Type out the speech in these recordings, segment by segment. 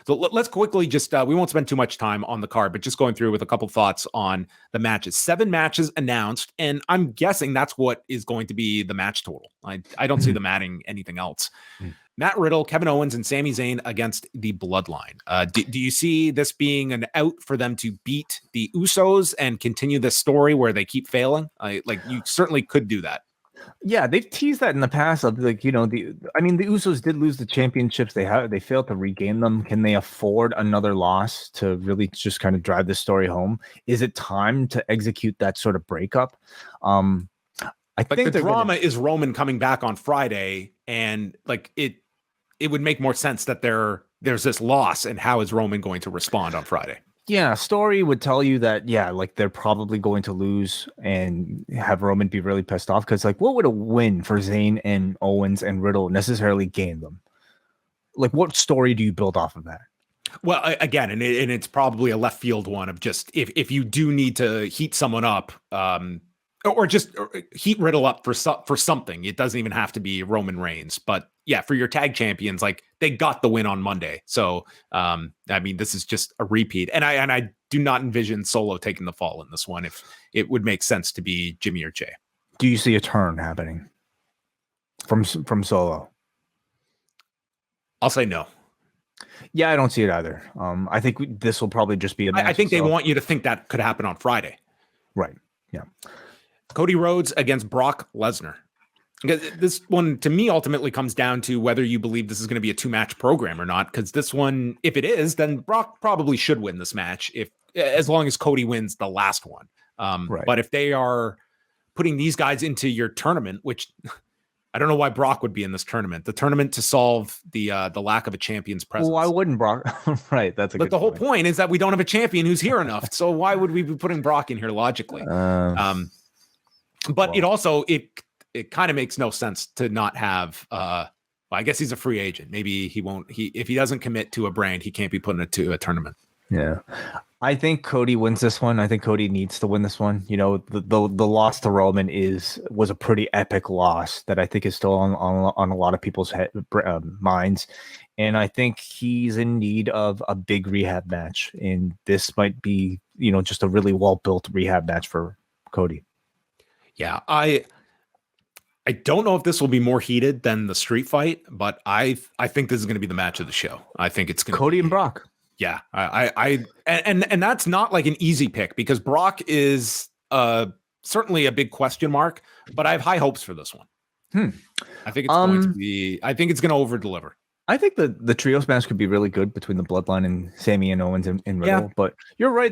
So let's quickly just, we won't spend too much time on the card, but just going through with a couple thoughts on the matches. 7 matches announced, and I'm guessing that's what is going to be the match total. I don't see them adding anything else. Matt Riddle, Kevin Owens, and Sami Zayn against the Bloodline. Do you see this being an out for them to beat the Usos and continue this story where they keep failing? You certainly could do that. Yeah, they've teased that in the past. Of the Usos did lose the championships. They failed to regain them. Can they afford another loss to really just kind of drive this story home? Is it time to execute that sort of breakup? I think the drama is Roman coming back on Friday, and it would make more sense that there's this loss, and how is Roman going to respond on Friday? Yeah, story would tell you that, they're probably going to lose and have Roman be really pissed off, because what would a win for Zayn and Owens and Riddle necessarily gain them? What story do you build off of that? Well, again, and it's probably a left field one of just if you do need to heat someone up, or heat Riddle up for something. It doesn't even have to be Roman Reigns, but yeah, for your tag champions, they got the win on Monday. So, this is just a repeat, and I do not envision Solo taking the fall in this one. If it would make sense to be Jimmy or Jay. Do you see a turn happening from Solo? I'll say no. Yeah, I don't see it either. I think this will probably just be a match. I think they want you to think that could happen on Friday. Right. Yeah. Cody Rhodes against Brock Lesnar. This one, to me, ultimately comes down to whether you believe this is going to be a 2-match program or not. Because this one, if it is, then Brock probably should win this match, as long as Cody wins the last one. Right. But if they are putting these guys into your tournament, which I don't know why Brock would be in this tournament, the tournament to solve the lack of a champion's presence. Well, why wouldn't Brock? Right. That's a good the whole point is that we don't have a champion who's here enough. So why would we be putting Brock in here logically? But it kind of makes no sense to not have, I guess he's a free agent. Maybe he won't, if he doesn't commit to a brand, he can't be put into a tournament. Yeah. I think Cody wins this one. I think Cody needs to win this one. The loss to Roman was a pretty epic loss that I think is still on a lot of people's minds. And I think he's in need of a big rehab match. And this might be, just a really well-built rehab match for Cody. Yeah, I don't know if this will be more heated than the street fight, but I think this is going to be the match of the show. I think it's going to Cody and Brock. Yeah, and that's not an easy pick, because Brock is certainly a big question mark, but I have high hopes for this one. I think it's going to be. I think it's going to over deliver. I think the trios match could be really good between the Bloodline and Sami and Owens and Riddle. Yeah. But you're right.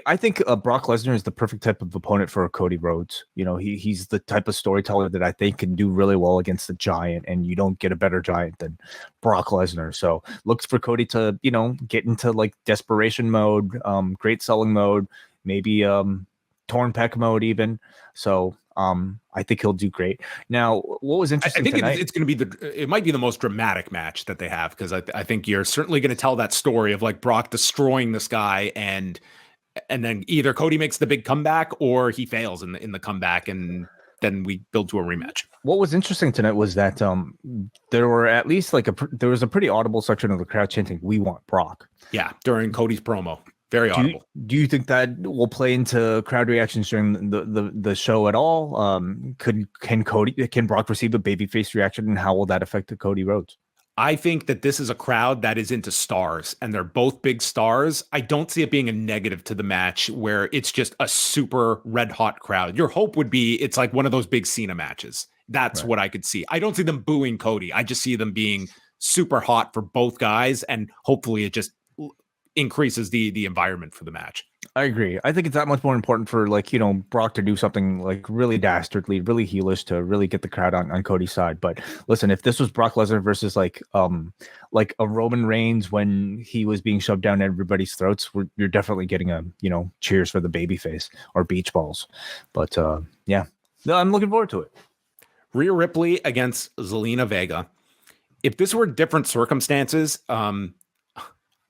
I think Brock Lesnar is the perfect type of opponent for Cody Rhodes. He's the type of storyteller that I think can do really well against the Giant, and you don't get a better Giant than Brock Lesnar. So looks for Cody to, get into desperation mode, great selling mode, maybe torn pec mode even. So I think he'll do great. Now, what was interesting, I think it's going to be it might be the most dramatic match that they have, because I think you're certainly going to tell that story of Brock destroying this guy, and then either Cody makes the big comeback or he fails in the comeback, and then we build to a rematch. What was interesting tonight was that there were at least there was a pretty audible section of the crowd chanting, "We want Brock." Yeah, during Cody's promo. Very audible. Do you think that will play into crowd reactions during the show at all? Can Brock receive a babyface reaction, and how will that affect Cody Rhodes? I think that this is a crowd that is into stars, and they're both big stars. I don't see it being a negative to the match where it's just a super red hot crowd. Your hope would be it's like one of those big Cena matches. That's what I could see. I don't see them booing Cody. I just see them being super hot for both guys, and hopefully it just increases the environment for the match. I agree. I think it's that much more important for Brock to do something really dastardly, really heelish to really get the crowd on Cody's side. But listen, if this was Brock Lesnar versus a Roman Reigns when he was being shoved down everybody's throats, you're definitely getting a cheers for the babyface or beach balls. But yeah, no, I'm looking forward to it. Rhea Ripley against Zelina Vega. If this were different circumstances,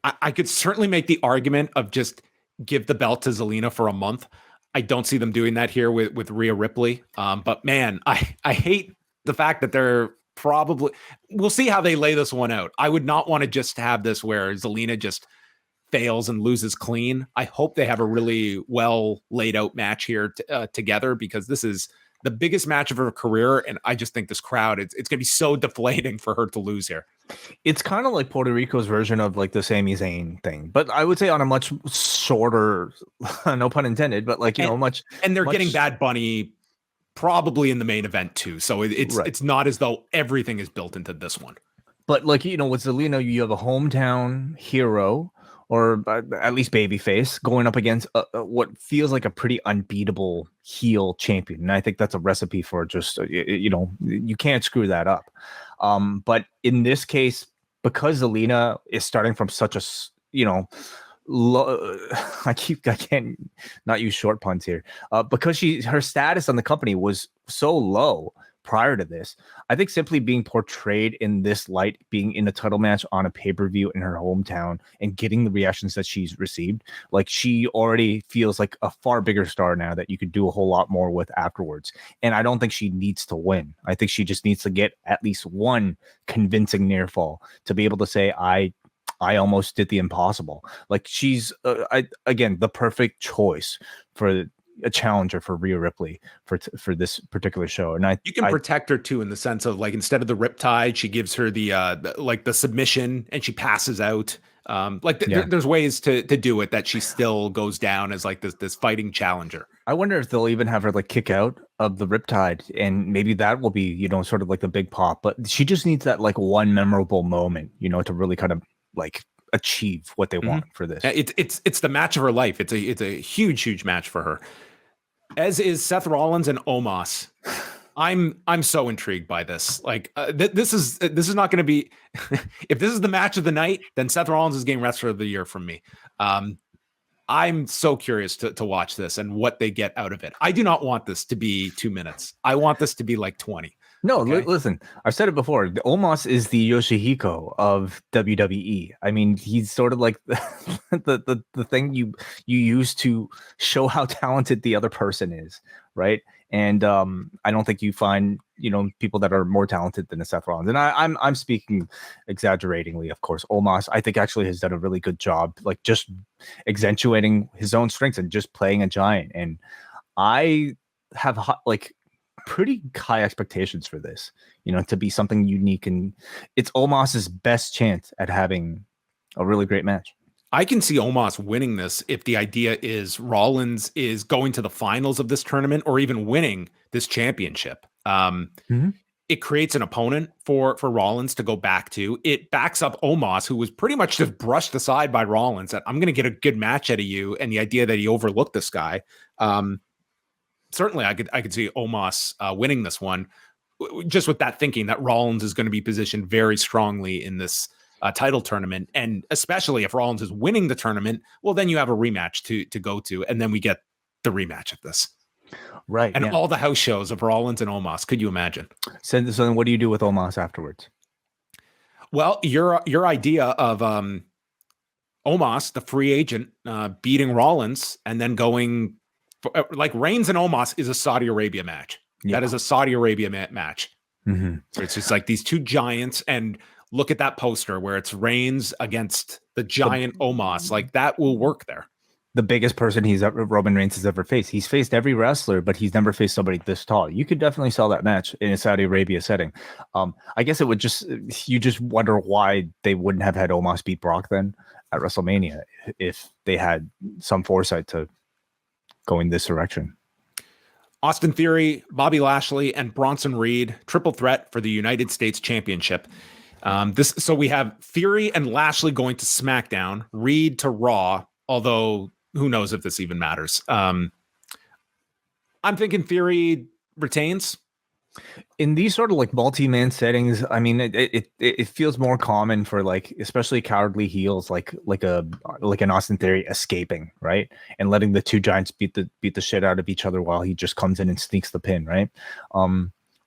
I could certainly make the argument of just give the belt to Zelina for a month. I don't see them doing that here with Rhea Ripley. But man, I hate the fact that they're probably, we'll see how they lay this one out. I would not want to just have this where Zelina just fails and loses clean. I hope they have a really well laid out match here together, because this is the biggest match of her career. And I just think this crowd, it's going to be so deflating for her to lose here. It's kind of like Puerto Rico's version of like the Sami Zayn thing, but I would say on a much shorter, no pun intended, but like, much. And they're getting Bad Bunny probably in the main event too. So it's not as though everything is built into this one. But like, with Zelina, you have a hometown hero, or at least babyface, going up against what feels like a pretty unbeatable heel champion. And I think that's a recipe for just, you can't screw that up. But in this case, because Zelina is starting from such a, I can't not use short puns here. Because her status on the company was so low prior to this, I think simply being portrayed in this light, being in a title match on a pay-per-view in her hometown and getting the reactions that she's received, like, she already feels like a far bigger star now that you could do a whole lot more with afterwards. And I don't think she needs to win. I think she just needs to get at least one convincing near fall to be able to say, I almost did the impossible. Like, she's again the perfect choice for a challenger for Rhea Ripley for this particular show. And you can protect her too, in the sense of, like, instead of the riptide, she gives her the submission and she passes out. There's ways to do it that she still goes down as like this fighting challenger. I wonder if they'll even have her like kick out of the riptide, and maybe that will be, sort of like the big pop, but she just needs that like one memorable moment, to really kind of like achieve what they want for this. It's the match of her life. It's a huge match for her, as is Seth Rollins and Omos. I'm so intrigued by this. Like, this is not going to be if this is the match of the night, then Seth Rollins is getting wrestler of the year from me. I'm so curious to watch this and what they get out of it. I do not want this to be 2 minutes. I want this to be like 20. No, okay? Listen, I've said it before. Omos is the Yoshihiko of WWE. I mean, he's sort of like the thing you use to show how talented the other person is, right? And I don't think you find people that are more talented than Seth Rollins. And I'm speaking exaggeratingly, of course. Omos, I think, actually has done a really good job, like just accentuating his own strengths and just playing a giant. And I have pretty high expectations for this, to be something unique, and it's Omos's best chance at having a really great match. I can see Omos winning this if the idea is Rollins is going to the finals of this tournament or even winning this championship. It creates an opponent for Rollins to go back to. It backs up Omos, who was pretty much just brushed aside by Rollins, that I'm going to get a good match out of you, and the idea that he overlooked this guy. Certainly, I could see Omos winning this one, just with that thinking that Rollins is going to be positioned very strongly in this title tournament, and especially if Rollins is winning the tournament, well, then you have a rematch to go to, and then we get the rematch of this, right? And all the house shows of Rollins and Omos. Could you imagine? So then, what do you do with Omos afterwards? Well, your idea of Omos, the free agent, beating Rollins, and then going. Like, Reigns and Omos is a Saudi Arabia match. Yeah. That is a Saudi Arabia match. So it's just like these two giants, and look at that poster where it's Reigns against the giant Omos. Like, that will work there. The biggest person Roman Reigns has ever faced. He's faced every wrestler, but he's never faced somebody this tall. You could definitely sell that match in a Saudi Arabia setting. I guess you just wonder why they wouldn't have had Omos beat Brock then at WrestleMania if they had some foresight to going this direction. Austin Theory, Bobby Lashley, and Bronson Reed, triple threat for the United States Championship. So we have Theory and Lashley going to SmackDown, Reed to Raw, although who knows if this even matters. I'm thinking Theory retains. In these sort of like multi-man settings, I mean, it feels more common for, like, especially cowardly heels, like an Austin Theory escaping, right, and letting the two giants beat the shit out of each other while he just comes in and sneaks the pin, right.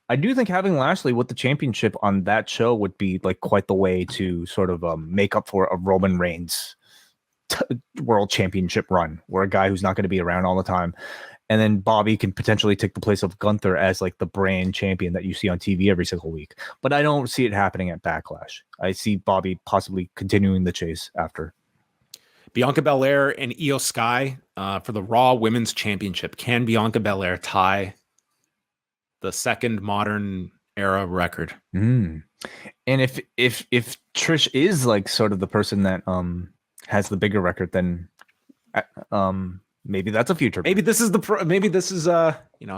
I do think having Lashley with the championship on that show would be like quite the way to sort of make up for a Roman Reigns world championship run, where a guy who's not going to be around all the time. And then Bobby can potentially take the place of Gunther as like the brand champion that you see on TV every single week. But I don't see it happening at Backlash. I see Bobby possibly continuing the chase after. Bianca Belair and Io Sky for the Raw Women's Championship. Can Bianca Belair tie the second modern era record? And if Trish is like sort of the person that has the bigger record, then maybe that's a future. Maybe this is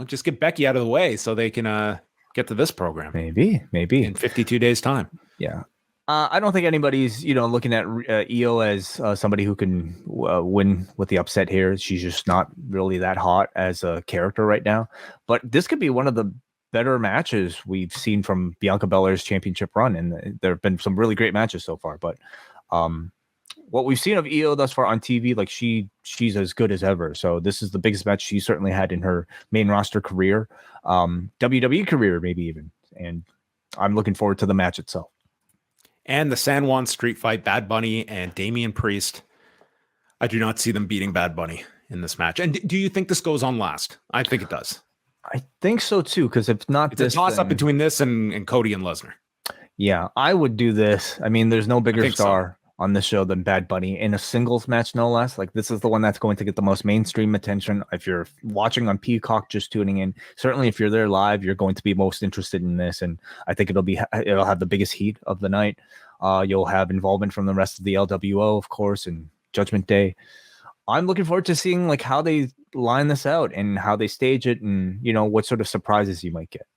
just get Becky out of the way so they can get to this program. Maybe in 52 days time. Yeah. I don't think anybody's looking at Io as somebody who can win with the upset here. She's just not really that hot as a character right now. But this could be one of the better matches we've seen from Bianca Belair's championship run, and there have been some really great matches so far. But what we've seen of Io thus far on TV, like she's as good as ever. So this is the biggest match she certainly had in her main roster career, WWE career maybe even. And I'm looking forward to the match itself. And the San Juan Street Fight, Bad Bunny and Damian Priest. I do not see them beating Bad Bunny in this match. And do you think this goes on last? I think it does. I think so too, because if not, it's a toss-up between this and Cody and Lesnar. Yeah, I would do this. I mean, there's no bigger star on this show than Bad Bunny in a singles match, no less. Like, this is the one that's going to get the most mainstream attention. If you're watching on Peacock, just tuning in, certainly if you're there live, you're going to be most interested in this. And I think it'll have the biggest heat of the night. You'll have involvement from the rest of the LWO, of course, and Judgment Day. I'm looking forward to seeing like how they line this out and how they stage it, and what sort of surprises you might get.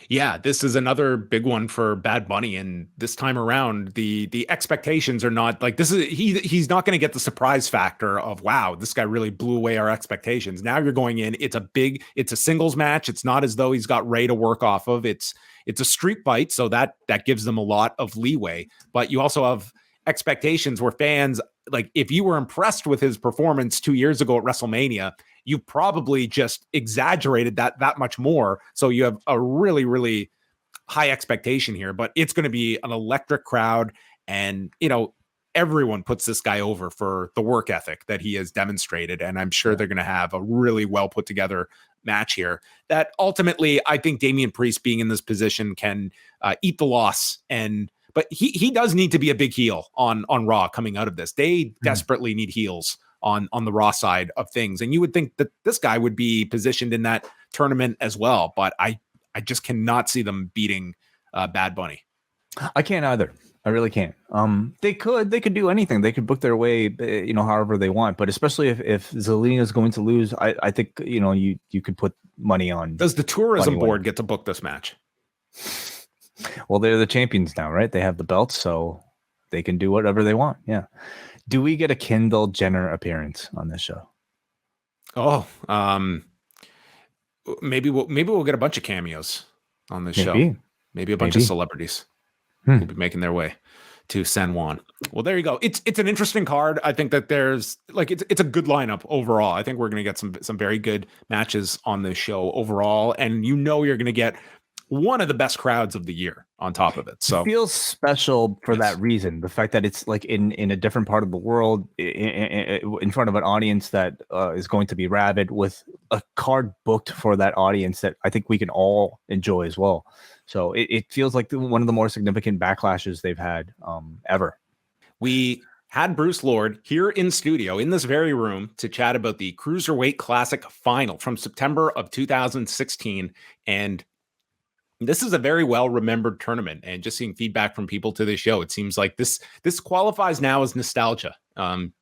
Yeah, this is another big one for Bad Bunny, and this time around, the expectations are not like this. He's not going to get the surprise factor of wow, this guy really blew away our expectations. Now you're going in; it's a singles match. It's not as though he's got Ray to work off of. It's a street fight, so that gives them a lot of leeway. But you also have expectations where fans, like, if you were impressed with his performance 2 years ago at WrestleMania, you probably just exaggerated that much more. So you have a really, really high expectation here, but it's going to be an electric crowd. And, everyone puts this guy over for the work ethic that he has demonstrated. And I'm sure they're going to have a really well put together match here that ultimately, I think Damian Priest being in this position can eat the loss. But he does need to be a big heel on Raw coming out of this. They desperately need heels on the Raw side of things. And you would think that this guy would be positioned in that tournament as well. But I just cannot see them beating Bad Bunny. I can't either. I really can't. They could do anything. They could book their way, however they want. But especially if Zelina is going to lose, I think, you could put money on. Does the tourism board get to book this match? Well, they're the champions now, right? They have the belts, so they can do whatever they want. Yeah. Do we get a Kendall Jenner appearance on this show? Oh, maybe we'll get a bunch of cameos on this show. Maybe a bunch of celebrities will be making their way to San Juan. Well, there you go. It's an interesting card. I think that there's it's a good lineup overall. I think we're going to get some very good matches on this show overall, and you're going to get one of the best crowds of the year on top of it. So it feels special for that reason. The fact that it's like in a different part of the world, in front of an audience that is going to be rabid, with a card booked for that audience that I think we can all enjoy as well. So it feels like one of the more significant backlashes they've had ever. We had Bruce Lord here in studio in this very room to chat about the Cruiserweight Classic final from September of 2016. And this is a very well-remembered tournament, and just seeing feedback from people to the show, it seems like this qualifies now as nostalgia.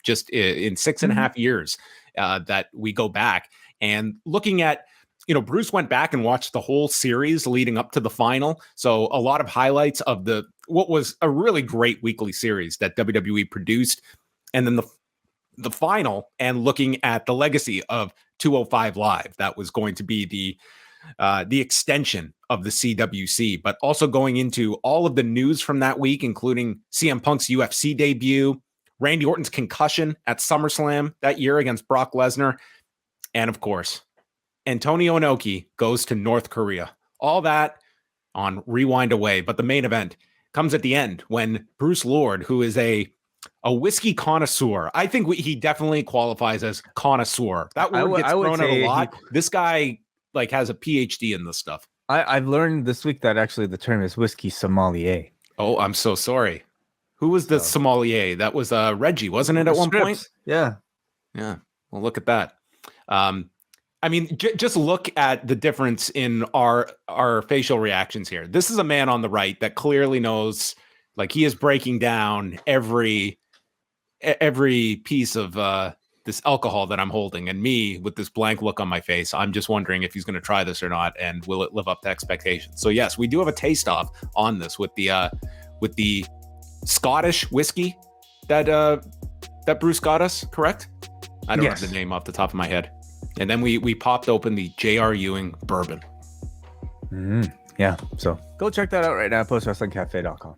Just in 6.5 years that we go back, and looking at, Bruce went back and watched the whole series leading up to the final. So a lot of highlights of what was a really great weekly series that WWE produced, and then the final, and looking at the legacy of 205 Live, that was going to be the extension of the CWC, but also going into all of the news from that week, including CM Punk's UFC debut, Randy Orton's concussion at SummerSlam that year against Brock Lesnar, and of course, Antonio Inoki goes to North Korea. All that on Rewind Away, but the main event comes at the end when Bruce Lord, who is a A whiskey connoisseur. I think he definitely qualifies as connoisseur. That word gets thrown out a lot. This guy like has a PhD in this stuff. I've learned this week that actually the term is whiskey sommelier. Oh, I'm so sorry. Who was the sommelier? That was Reggie, wasn't it, at one point? Yeah. Yeah. Well, look at that. I mean, just look at the difference in our facial reactions here. This is a man on the right that clearly knows, like, he is breaking down every piece of this alcohol that I'm holding, and me with this blank look on my face. I'm just wondering if he's going to try this or not, and will it live up to expectations? So yes, we do have a taste off on this with the Scottish whiskey that Bruce got us. Correct? I don't have the name off the top of my head. And then we popped open the J.R. Ewing bourbon. Yeah. So go check that out right now. PostWrestlingCafe.com.